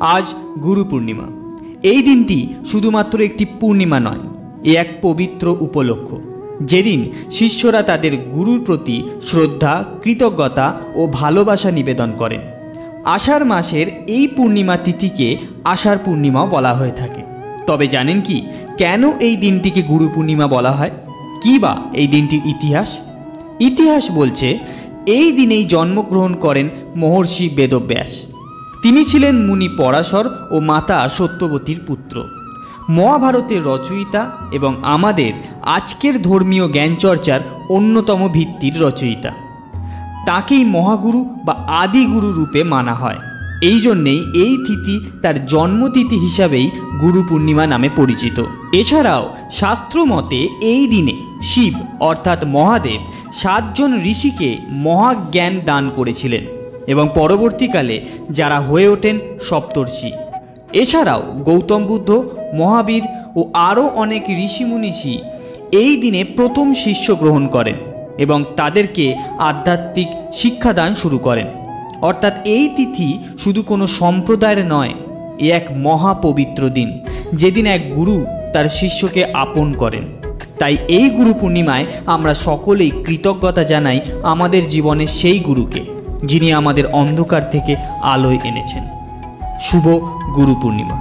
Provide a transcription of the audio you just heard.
আজ গুরু পূর্ণিমা। এই দিনটি শুধুমাত্র একটি পূর্ণিমা নয়, এ এক পবিত্র উপলক্ষ, যেদিন শিষ্যরা তাদের গুরুর প্রতি শ্রদ্ধা, কৃতজ্ঞতা ও ভালোবাসা নিবেদন করেন। আষাঢ় মাসের এই পূর্ণিমা তিথিকে আষাঢ় পূর্ণিমাও বলা হয়ে থাকে। তবে জানেন কি, কেন এই দিনটিকে গুরু পূর্ণিমা বলা হয়? কী বা এই দিনটির ইতিহাস? ইতিহাস বলছে এই দিনেই জন্মগ্রহণ করেন মহর্ষি বেদব্যাস। তিনি ছিলেন মুনি পরাশর ও মাতা সত্যবতীর পুত্র, মহাভারতের রচয়িতা এবং আমাদের আজকের ধর্মীয় জ্ঞানচর্চার অন্যতম ভিত্তির রচয়িতা। তাকেই মহাগুরু বা আদিগুরু রূপে মানা হয়। এই জন্যেই এই তিথি তার জন্মতিথি হিসাবেই গুরু পূর্ণিমা নামে পরিচিত। এছাড়াও শাস্ত্র মতে এই দিনে শিব অর্থাৎ মহাদেব 7 জন ঋষিকে মহাজ্ঞান দান করেছিলেন এবং পরবর্তীকালে যারা হয়ে ওঠেন সপ্তর্ষি। এছাড়াও গৌতম বুদ্ধ, মহাবীর ও আরও অনেক ঋষিমুনিষি এই দিনে প্রথম শিষ্য গ্রহণ করেন এবং তাদেরকে আধ্যাত্মিক শিক্ষাদান শুরু করেন। অর্থাৎ এই তিথি শুধু কোনো সম্প্রদায়ের নয়, এ এক মহাপবিত্র দিন, যেদিন এক গুরু তার শিষ্যকে আপন করেন। তাই এই গুরু পূর্ণিমায় আমরা সকলেই কৃতজ্ঞতা জানাই আমাদের জীবনের সেই গুরুকে, যিনি আমাদের অন্ধকার থেকে আলোয় এনেছেন। শুভ গুরু পূর্ণিমা।